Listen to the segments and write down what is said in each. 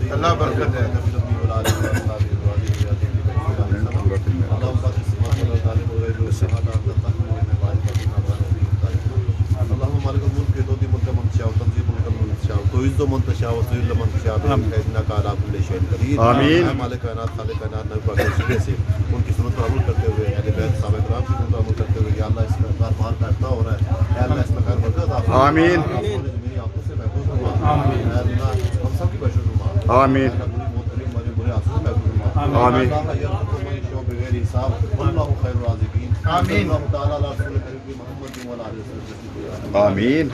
اللہ برکت ہے. تعز من تشاء وتذل من تشاء بإذنك على كل شيء قدير. آمین. مالک کائنات خالق کائنات نبی پاک کے وسیلے سے ان کی سنت پر عمل کرتے ہوئے اہل بیت صحابہ کرام کی سنت پر عمل کرتے ہوئے یا اللہ اس میں باہر بیٹھنا ہو رہا ہے اے اللہ اس میں خیر برکت عطا فرما. آمین. میری آنکھوں سے محفوظ فرما. آمین. اے اللہ ہم سب کی بخشش فرما. آمین. برے حادثوں سے محفوظ فرما. آمین. اللہ یرزق من یشاء بغیر حساب واللہ خیر الرازقین. آمین. اللہ تعالی علی رسول کریم محمد وعلی آلہ وسلم. آمین.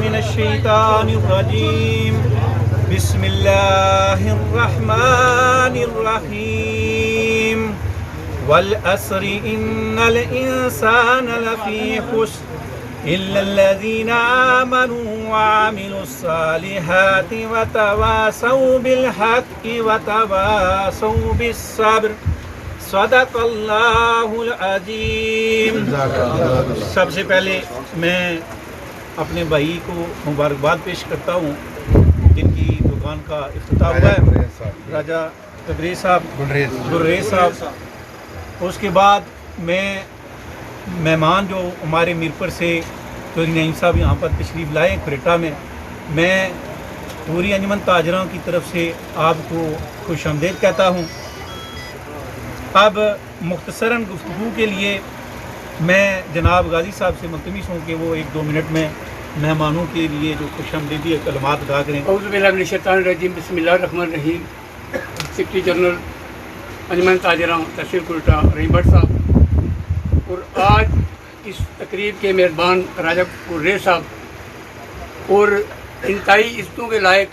من الشیطان الرجیم بسم اللہ الرحمن الرحیم والعصر ان الانسان لفی خسر الا الذین آمنوا وعملوا الصالحات وتواصوا بالحق وتواصوا بالصبر صدق اللہ العظیم. سب سے پہلے میں اپنے بھائی کو مبارکباد پیش کرتا ہوں جن کی دکان کا افتتاح ہوا ہے، راجہ تبریز صاحب گلریز صاحب. اس کے بعد میں مہمان جو ہمارے میرپور سے چودھری نعیم صاحب یہاں پر تشریف لائے کریٹا میں پوری انجمن تاجروں کی طرف سے آپ کو خوش آمدید کہتا ہوں. اب مختصراً گفتگو کے لیے میں جناب غازی صاحب سے ملتمس ہوں کہ وہ 1-2 منٹ میں مہمانوں کے لیے جو خوش آمدیدی کلمات ادا کریں. اعوذ باللہ من الشیطان الرجیم بسم اللہ الرحمن الرحیم. سیکرٹری جنرل انجمن تاجراں تحصیل کوئٹہ رحیم بٹ صاحب اور آج اس تقریب کے میزبان راجہ گلریز صاحب اور انتہائی عزتوں کے لائق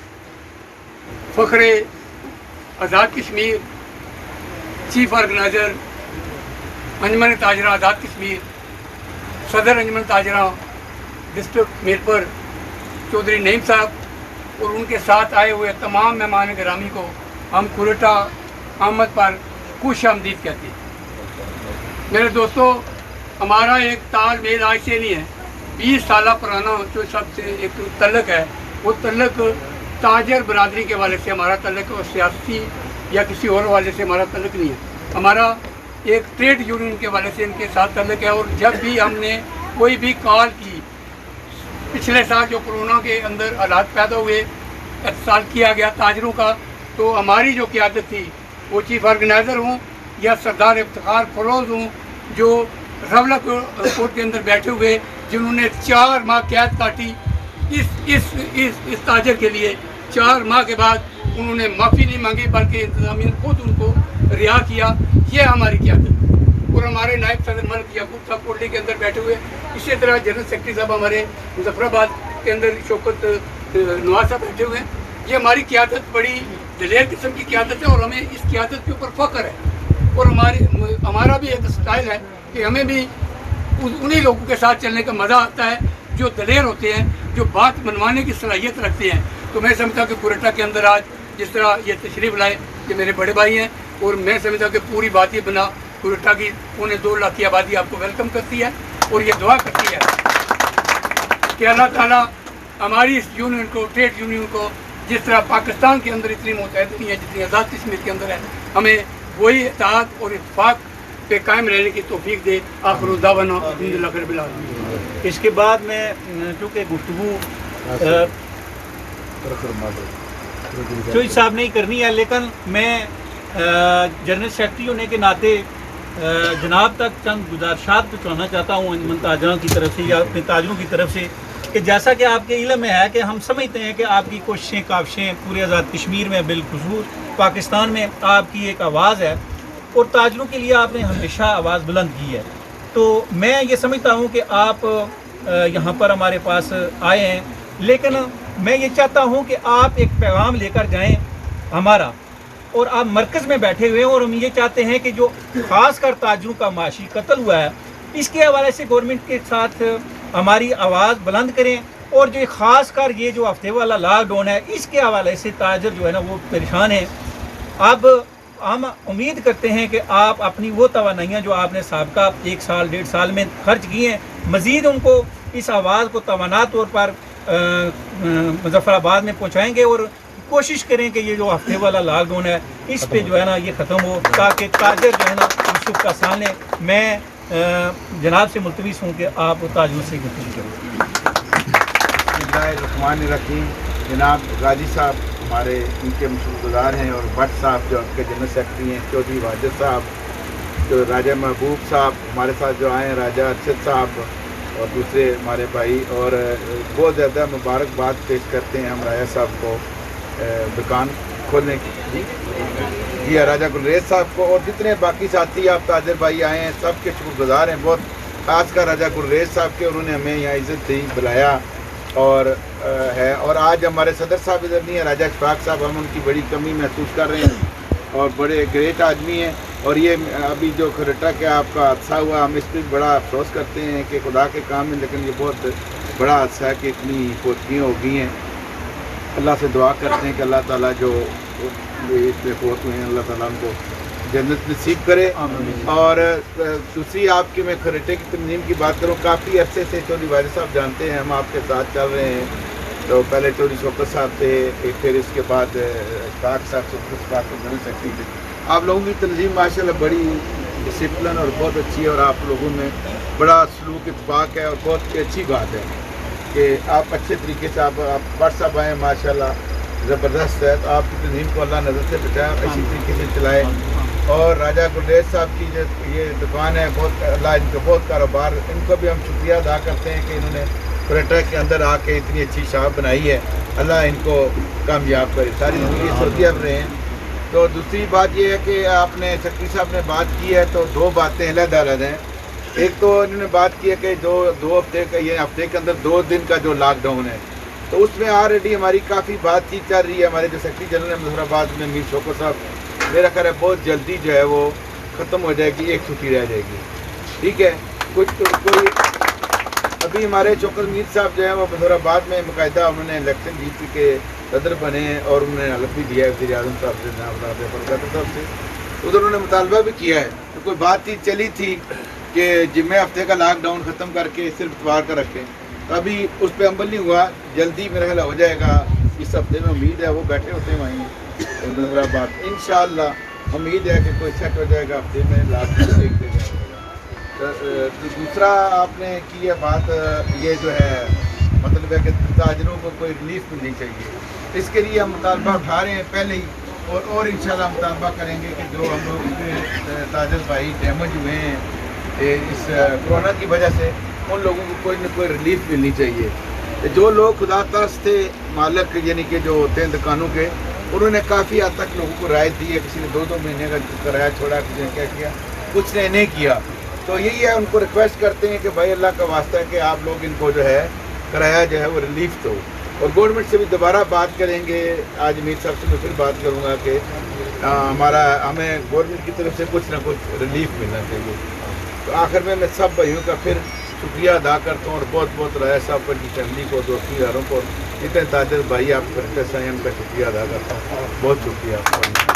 فخر آزاد کشمیر چیف آرگنائزر انجمن تاجراں آزاد کشمیر صدر انجمن تاجراں ڈسٹرکٹ میرپور چودھری نعیم صاحب اور ان کے ساتھ آئے ہوئے تمام مہمان گرامی کو ہم کوئٹہ آمد پر خوش آمدید کہتے ہیں. میرے دوستو، ہمارا ایک تال میل آج سے نہیں ہے، 20 سالہ پرانا جو سب سے ایک تعلق ہے. وہ تعلق تاجر برادری کے والے سے ہمارا تعلق اور سیاسی یا کسی اور والے سے ہمارا تعلق نہیں ہے. ہمارا ایک ٹریڈ یونین کے والے سے ان کے ساتھ تعلق ہے. اور جب بھی ہم نے کوئی بھی کال کی، پچھلے سال جو کرونا کے اندر حالات پیدا ہوئے، اتصال کیا گیا تاجروں کا، تو ہماری جو قیادت تھی وہ چیف آرگنائزر ہوں یا سردار افتخار فروز ہوں جو رولہ کورٹ کے اندر بیٹھے ہوئے، جنہوں نے 4 ماہ قید کاٹی اس تاجر کے لیے. 4 ماہ کے بعد انہوں نے معافی نہیں مانگی بلکہ انتظامیہ نے خود ان کو رہا کیا. یہ ہماری قیادت. اور ہمارے نائب صدر ملک یعقوب صاحب کوٹلی کے اندر بیٹھے ہوئے، اسی طرح جنرل سیکرٹری صاحب ہمارے مظفر آباد کے اندر شوکت نواز صاحب بیٹھے ہوئے ہیں. یہ ہماری قیادت بڑی دلیر قسم کی قیادت ہے اور ہمیں اس قیادت کے اوپر فخر ہے. اور ہمارا بھی ایک سٹائل ہے کہ ہمیں بھی انہی لوگوں کے ساتھ چلنے کا مزہ آتا ہے जो दलेर होते हैं, जो बात मनवाने की सलाहियत रखते हैं। तो मैं समझता हूँ कि कुरेटा के अंदर आज जिस तरह ये तशरीफ़ लाए, ये मेरे बड़े भाई हैं, और मैं समझता हूँ कि पूरी बात ही बना कुरेटा की 2.25 लाख की आबादी आपको वेलकम करती है और ये दुआ करती है कि अल्लाह ताला हमारी इस यूनियन को, ट्रेड यूनियन को, जिस तरह पाकिस्तान के अंदर इतनी मुतहद नहीं है जितनी आज़ाद कश्मीर के अंदर है, हमें वही इत्तेहाद और इत्तेफाक पे कायम रहने की तौफीक दे। आखिर दावाना अल्हम्दुलिल्लाह रब्बिल आलमीन। इसके बाद में चूँकि गुफ्तगू चौधरी साहब नहीं करनी है, लेकिन मैं जनरल सेक्रेटरी होने के नाते जनाब तक चंद गुजारिशात पहुँचाना चाहता हूँ अंजुमन ताजरों की तरफ से या अपने ताजरों की तरफ से, कि जैसा कि आपके इल्म में है कि हम समझते हैं कि आपकी कोशिशें काविशें पूरे आज़ाद कश्मीर में, बिलखुसूस पाकिस्तान में आपकी एक आवाज़ है और ताजरों के लिए आपने हमेशा आवाज़ बुलंद की है। तो मैं ये समझता हूँ कि आप यहाँ पर हमारे पास आए हैं, लेकिन मैं ये चाहता हूँ कि आप एक पैगाम लेकर जाएं हमारा, और आप मरकज़ में बैठे हुए हैं और हम ये चाहते हैं कि जो ख़ास कर ताजरों का माशी कत्ल हुआ है, इसके हवाले से गवर्नमेंट के साथ हमारी आवाज़ बुलंद करें, और जो ख़ास कर ये जो हफ्ते वाला लॉकडाउन है, इसके हवाले से ताजर जो है ना वो परेशान है। अब हम उम्मीद करते हैं कि आप अपनी वो तवानाइयाँ जो आपने साबका 1 साल 1.5 साल में खर्च की हैं, मज़ीद उनको इस आवाज़ को तवाना तौर पर मुजफ्फराबाद में पहुँचाएँगे, और कोशिश करें कि ये जो हफ्ते वाला लॉकडाउन है इस पे जो है ना ये ख़त्म हो, ताकि ताजर जो है ना यूसुफ का सामने। मैं जनाब से मुल्तविस हूँ कि आप ताजरों से गुफ्तगू करें। बिस्मिल्लाहिर्रहमानिर्रहीम। जनाब गाजी साहब हमारे इनके शुक्रगुज़ार हैं, और भट्ट साहब जो आपके जनरल सेक्रेटरी हैं, चौधरी वाजिद साहब, जो राजा महबूब साहब हमारे साथ जो आए हैं, राजा अरशद साहब और दूसरे हमारे भाई, और बहुत ज़्यादा मुबारकबाद पेश करते हैं हम राजा साहब को दुकान खोलने की, जी राजा गुलरेज साहब को, और जितने बाकी साथी आप ताजर भाई आए हैं सब के शुक्रगुज़ार हैं, बहुत ख़ास कर राजा गुलरेज साहब के, उन्होंने हमें यहाँ इज़्ज़त दी, बुलाया और है। और आज हमारे सदर साहब इधर नहीं है, राजा इशफाक साहब, हम उनकी बड़ी कमी महसूस कर रहे हैं और बड़े ग्रेट आदमी हैं। और ये अभी जो कुरेटा के आपका हादसा हुआ, हम इस पर बड़ा अफसोस करते हैं कि खुदा के काम में, लेकिन ये बहुत बड़ा हादसा है कि इतनी पोतियाँ हो गई हैं। अल्लाह से दुआ करते हैं कि अल्लाह ताला जो इसमें फोत हुए हैं, अल्लाह ताला उनको जन्नत नसीब करे। और दूसरी आपकी मैं कुरेटे की तंजीम की बात करूँ, काफ़ी अरसे से चौधरी वाजिद साहब जानते हैं, हम आपके साथ चल रहे हैं। तो पहले चौधरी शौकत साहब थे, फिर इसके बाद इशफाक साहब जनरल सेक्रेटरी थे। आप लोगों की तंजीम माशाल्लाह बड़ी डिसिप्लिन और बहुत अच्छी है, और आप लोगों में बड़ा सलूक इत्तेफाक है, और बहुत अच्छी बात है कि आप अच्छे तरीके से आप व्हाट्सअप आए माशाल्लाह ज़बरदस्त है। तो आपकी तंजीम को अल्लाह नज़र से बचाए, इसी तरीके से चलाए। और राजा गुलरेज साहब की जो ये दुकान है, बहुत अल्लाह इनका बहुत कारोबार, इनको भी हम शुक्रिया अदा करते हैं कि इन्होंने कुरेटा के अंदर आके इतनी अच्छी शॉप बनाई है। अल्लाह इनको कामयाब करे, सारी ज़िंदगी सऊदी अरब रहे हैं। तो दूसरी बात ये है कि आपने सेक्रेटरी साहब ने बात की है, तो 2 बातें अलग-अलग हैं। एक तो इन्होंने बात की है कि दो हफ्ते का, ये हफ्ते के अंदर 2 दिन का जो लॉकडाउन है, तो उसमें ऑलरेडी हमारी काफ़ी बातचीत चल रही है। हमारे जो सेक्रेटरी जनरल है मुजफ्फराबाद में मीर शौकत साहब, मेरा ख्याल है बहुत जल्दी जो है वो ख़त्म हो जाएगी, एक छुट्टी रह जाएगी, ठीक है। कोई अभी हमारे चौकस मीर साहब जो है वो मुजफ्फराबाद में बाकायदा उन्होंने इलेक्शन जीत के सदर बने हैं, और उन्होंने हलफ भी दिया है वज़ीर आज़म साहब से, जनाब साहब से। उधर उन्होंने मुतालबा भी किया है। तो कोई बातचीत चली थी कि जिम्मे हफ्ते का लॉकडाउन ख़त्म करके सिर्फ इतवार का रखें, तो अभी उस पर अमल नहीं हुआ। जल्दी मेरा ख्याल हो जाएगा, इस हफ्ते में उम्मीद है। वो बैठे होते हैं वहीं मुजफ्फराबाद, इंशाअल्लाह उम्मीद है कि कोई सेट हो जाएगा हफ्ते में, लॉकडाउन एक दिन हो जाएगा। तो दूसरा आपने की है बात, ये जो है मतलब है कि ताजरों को कोई रिलीफ मिलनी चाहिए, इसके लिए हम मुतालबा उठा रहे हैं पहले ही, और इंशाअल्लाह मुतालबा करेंगे कि जो हम लोग के ताजर भाई डैमेज हुए हैं इस कोरोना की वजह से, उन लोगों को कोई ना कोई रिलीफ मिलनी चाहिए। जो लोग खुदा तरस थे मालिक, यानी कि जो होते हैं दुकानों के, उन्होंने काफ़ी हद तक लोगों को राहत दी है। किसी ने 2-2 महीने का किराया छोड़ा, किसी ने क्या किया, कुछ ने नहीं किया। तो यही है, उनको रिक्वेस्ट करते हैं कि भाई अल्लाह का वास्ता है कि आप लोग इनको जो है किराया जो है वो रिलीफ दो। और गवर्नमेंट से भी दोबारा बात करेंगे, आज मीर साहब से मैं फिर बात करूँगा कि हमें गवर्नमेंट की तरफ से कुछ ना कुछ रिलीफ मिलना चाहिए। तो आखिर में मैं सब भाइयों का फिर शुक्रिया अदा करता हूँ और बहुत बहुत राय साहब पर की फैमिली को, दोस्ती यारों को, जितने ताजर भाई आप करते हैं उनका शुक्रिया अदा करता हूँ। बहुत शुक्रिया आपका।